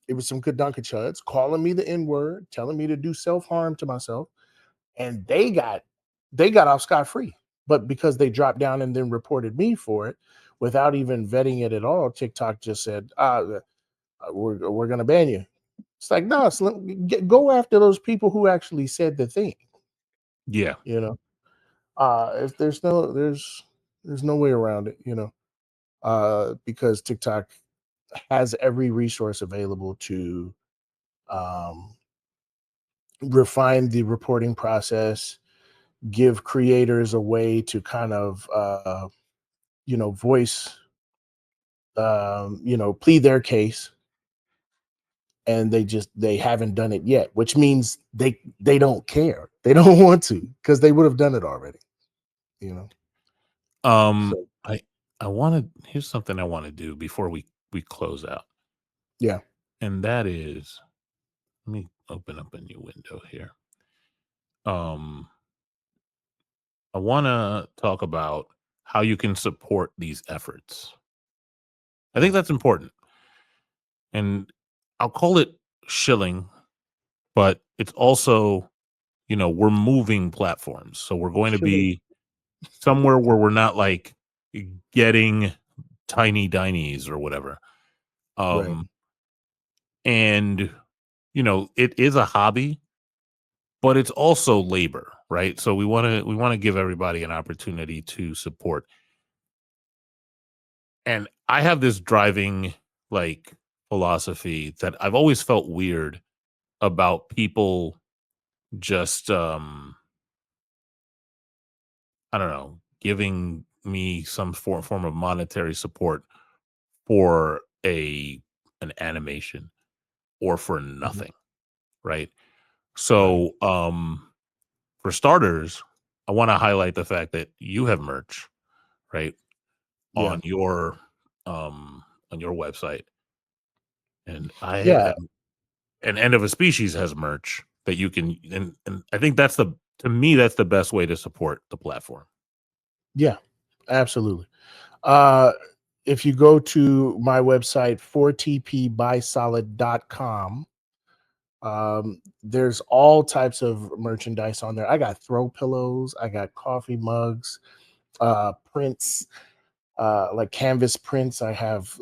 Speaker 2: it was some Caducatures calling me the N word, telling me to do self harm to myself, and they got off scot free. But because they dropped down and then reported me for it without even vetting it at all, TikTok just said, we're gonna ban you. It's like, no, go after those people who actually said the thing.
Speaker 1: Yeah.
Speaker 2: You know, if there's no way around it. Because TikTok has every resource available to um, refine the reporting process, give creators a way to kind of voice plead their case, and they haven't done it yet, which means they don't care, they don't want to, because they would have done it already. you know so
Speaker 1: I want to, here's something I want to do before we close out.
Speaker 2: yeah.
Speaker 1: And that is, let me open up a new window here. Um I want to talk about how you can support these efforts. I think that's important. And I'll call it shilling, but it's also, we're moving platforms. So we're going to be somewhere where we're not like getting tiny dinies or whatever.
Speaker 2: Right.
Speaker 1: And, it is a hobby, but it's also labor, right? So we want to give everybody an opportunity to support. And I have this driving like philosophy that I've always felt weird about people just I don't know, giving me some form of monetary support for an animation or for nothing, right? So for starters, I want to highlight the fact that you have merch, right?
Speaker 2: Yeah.
Speaker 1: On your website. And
Speaker 2: Yeah.
Speaker 1: and End of a Species has merch that you can, and I think that's to me that's the best way to support the platform.
Speaker 2: Yeah. Absolutely. If you go to my website 4tpbysolid.com, there's all types of merchandise on there. I got throw pillows, I got coffee mugs, prints, like canvas prints. I have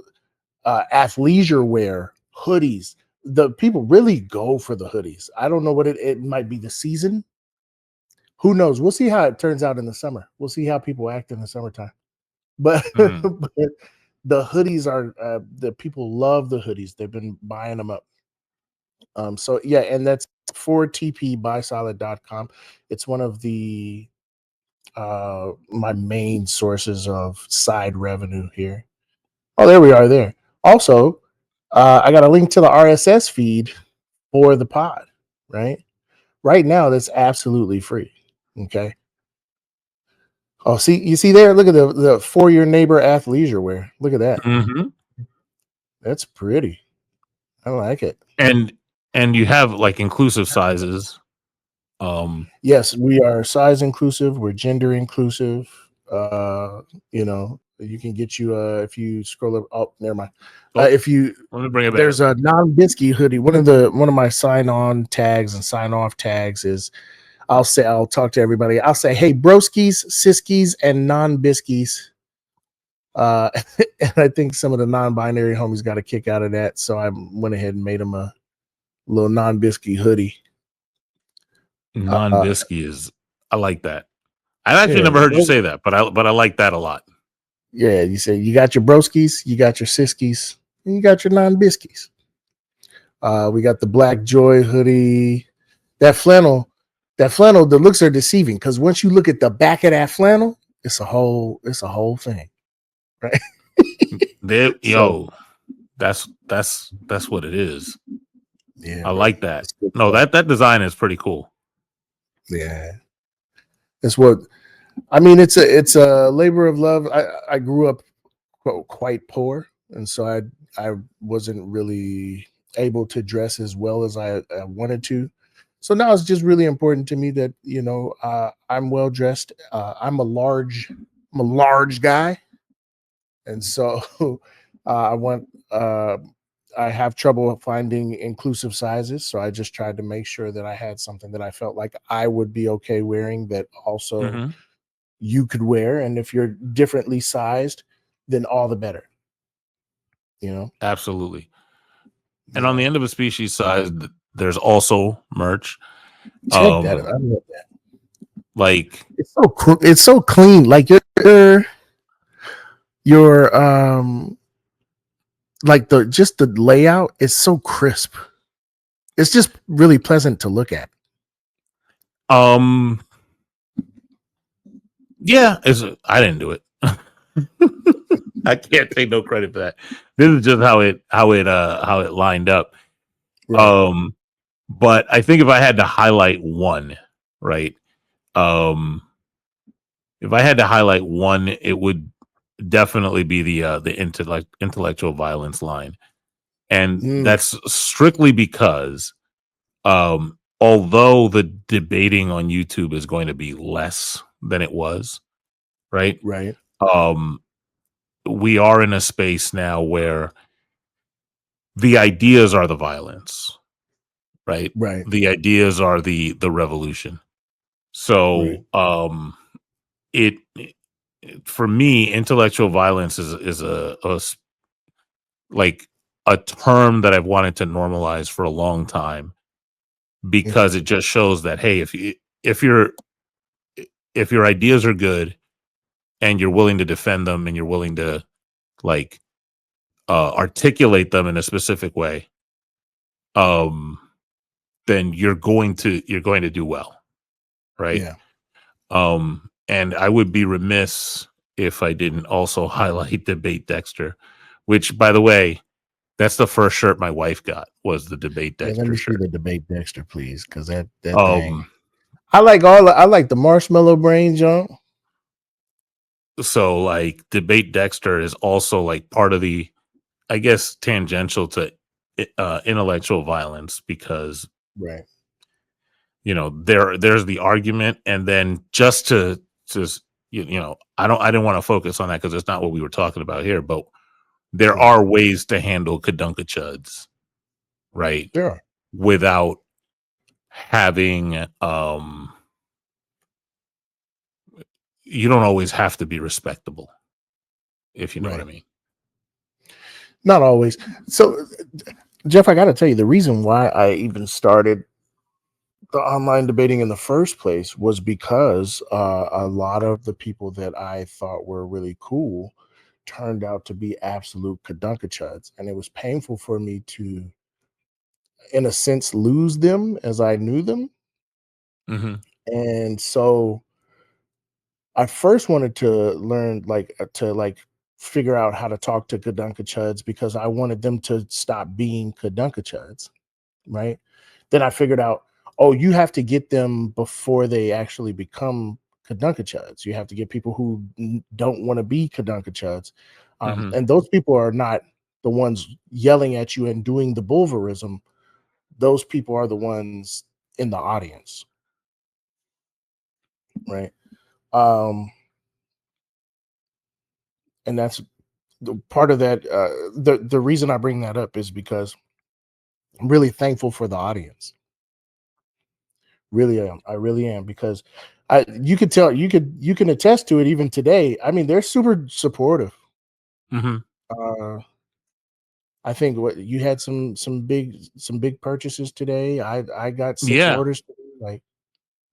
Speaker 2: athleisure wear, hoodies. The people really go for the hoodies. I don't know what it might be the season. Who knows? We'll see how it turns out in the summer. We'll see how people act in the summertime. But,
Speaker 1: Mm.
Speaker 2: but the hoodies are the people love the hoodies. They've been buying them up. So yeah, and that's 4tpbysolid.com. It's one of the my main sources of side revenue here. Oh, there we are there. Also, I got a link to the RSS feed for the pod, right? Right now, that's absolutely free. Okay. Oh, see, you see there? Look at the For Your Neighbor athleisure wear. Look at that.
Speaker 1: Mm-hmm.
Speaker 2: That's pretty. I like it.
Speaker 1: And you have like inclusive sizes.
Speaker 2: Yes, we are size inclusive. We're gender inclusive. You can get you if you scroll up. Oh, never mind. If you
Speaker 1: Let me bring it back.
Speaker 2: There's a non-biscuit hoodie. One of my sign-on tags and sign-off tags is I'll talk to everybody. I'll say, hey, broskies, siskies, and non-biskies. And I think some of the non-binary homies got a kick out of that. So I went ahead and made them a little non-biscuit hoodie.
Speaker 1: Non-biscuit I like that. I've actually never heard you say that, but I like that a lot.
Speaker 2: Yeah, you say you got your broskies, you got your siskies, and you got your non-biskies. We got the Black Joy hoodie. That flannel, the looks are deceiving because once you look at the back of that flannel, it's a whole thing, right?
Speaker 1: That's what it is.
Speaker 2: Yeah,
Speaker 1: I like that.
Speaker 2: No,
Speaker 1: that design is pretty cool.
Speaker 2: Yeah, that's what I mean. It's a labor of love. I grew up quite poor, and so I wasn't really able to dress as well as I wanted to. So now it's just really important to me that I'm well dressed. I'm a large guy, and so I want. I have trouble finding inclusive sizes, so I just tried to make sure that I had something that I felt like I would be okay wearing that also you could wear. And if you're differently sized, then all the better.
Speaker 1: Absolutely. And on the End of a Species side, there's also merch.
Speaker 2: Check that out. I love that.
Speaker 1: Like
Speaker 2: it's so clean. Like your like the layout is so crisp. It's just really pleasant to look at.
Speaker 1: Yeah, I didn't do it. I can't take no credit for that. This is just how it lined up. Right. But I think if I had to highlight one, right? If I had to highlight one, it would definitely be the intellectual violence line. And that's strictly because although the debating on YouTube is going to be less than it was, right?
Speaker 2: Right.
Speaker 1: We are in a space now where the ideas are the violence, right?
Speaker 2: Right.
Speaker 1: The ideas are the revolution.
Speaker 2: Right.
Speaker 1: So it for me, intellectual violence is like a term that I've wanted to normalize for a long time, because it just shows that, hey, if you're if your ideas are good and you're willing to defend them and you're willing to like articulate them in a specific way, um then you're going to do well, right?
Speaker 2: Yeah.
Speaker 1: And I would be remiss if I didn't also highlight Debate Dexter, which, by the way, that's the first shirt my wife got, was the Debate
Speaker 2: Yeah. Let
Speaker 1: Dexter
Speaker 2: me see
Speaker 1: shirt.
Speaker 2: the Debate Dexter, please, because that thing.
Speaker 1: Um,
Speaker 2: I like the marshmallow brain jump.
Speaker 1: so like Debate Dexter is also like part of the, I guess, tangential to intellectual violence, because
Speaker 2: Right.
Speaker 1: there's the argument, and then just to just I didn't want to focus on that because it's not what we were talking about here, but there
Speaker 2: Right.
Speaker 1: are ways to handle Kadunkachuds, right,
Speaker 2: Sure.
Speaker 1: without having you don't always have to be respectable, if you know what I
Speaker 2: Right.
Speaker 1: mean.
Speaker 2: Not always. So, Jeff, I got to tell you, the reason why I even started the online debating in the first place was because a lot of the people that I thought were really cool turned out to be absolute kadunkachuds, and it was painful for me to, in a sense, lose them as I knew them.
Speaker 1: Hmm.
Speaker 2: And so I first wanted to learn, figure out how to talk to kadunkachuds because I wanted them to stop being kadunkachuds, right? Then I figured out, oh, you have to get them before they actually become kadunkachuds. You have to get people who don't want to be kadunkachuds.
Speaker 1: Hmm.
Speaker 2: And those people are not the ones yelling at you and doing the bulverism. Those people are the ones in the audience, right? Um, and that's the part of that. The reason I bring that up is because I'm really thankful for the audience. Really am. I really am, because you could tell, you can attest to it even today. I mean, they're super supportive.
Speaker 1: Hmm.
Speaker 2: Uh I think what you had some big purchases today. I got 6
Speaker 1: Yeah.
Speaker 2: orders today. Like,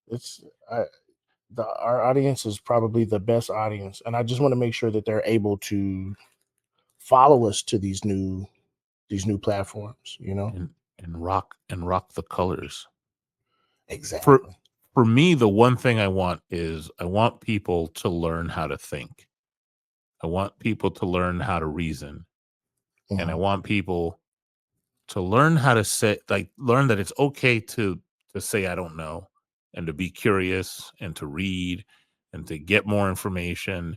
Speaker 2: it's I our audience is probably the best audience, and I just want to make sure that they're able to follow us to these new platforms, you know?
Speaker 1: And rock the colors. for
Speaker 2: Exactly.
Speaker 1: for me, the one thing I want is I want people to learn how to think. I want people to learn how to reason, and I
Speaker 2: Mhm.
Speaker 1: want people to learn how to say, like, learn that it's okay to say I don't know, and to be curious, and to read, and to get more information,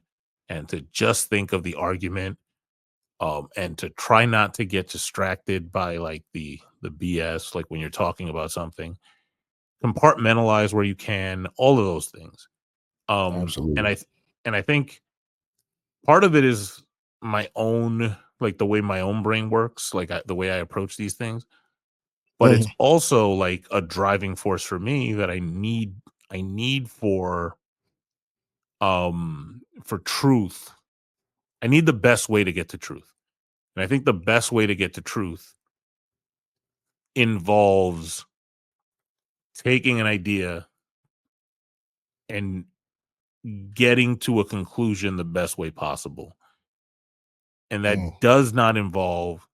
Speaker 1: and to just think of the argument, and to try not to get distracted by like the BS, like when you're talking about something. Compartmentalize where you can, all of those things. And
Speaker 2: Absolutely.
Speaker 1: I think part of it is my own, like the way my own brain works, like the way I approach these things. But it's
Speaker 2: Mhm.
Speaker 1: also like a driving force for me that I need for truth. I need the best way to get to truth. And I think the best way to get to truth involves taking an idea and getting to a conclusion the best way possible. And
Speaker 2: Mm.
Speaker 1: that does not involve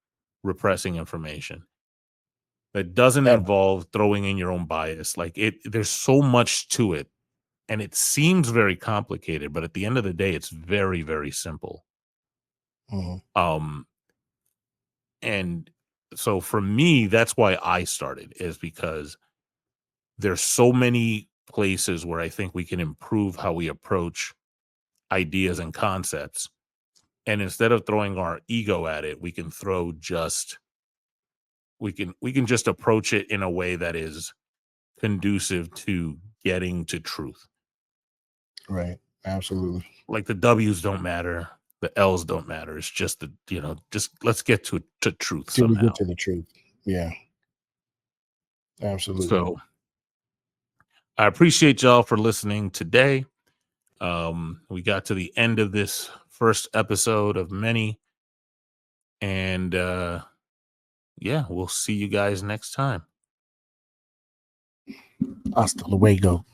Speaker 1: repressing information. That doesn't
Speaker 2: Ever.
Speaker 1: involve throwing in your own bias. Like, there's so much to it, and it seems very complicated, but at the end of the day, it's very, very simple.
Speaker 2: Mhm.
Speaker 1: Um, and so for me, that's why I started, is because there's so many places where I think we can improve how we approach ideas and concepts. And instead of throwing our ego at it, we can just approach it in a way that is conducive to getting to truth.
Speaker 2: Right. Absolutely.
Speaker 1: Like the W's don't matter, the L's don't matter. It's just the, just let's get to truth
Speaker 2: Till we
Speaker 1: somehow.
Speaker 2: get to the truth. Yeah. Absolutely.
Speaker 1: So I appreciate y'all for listening today. We got to the end of this first episode of many, and yeah, we'll see you guys next time.
Speaker 2: Hasta luego.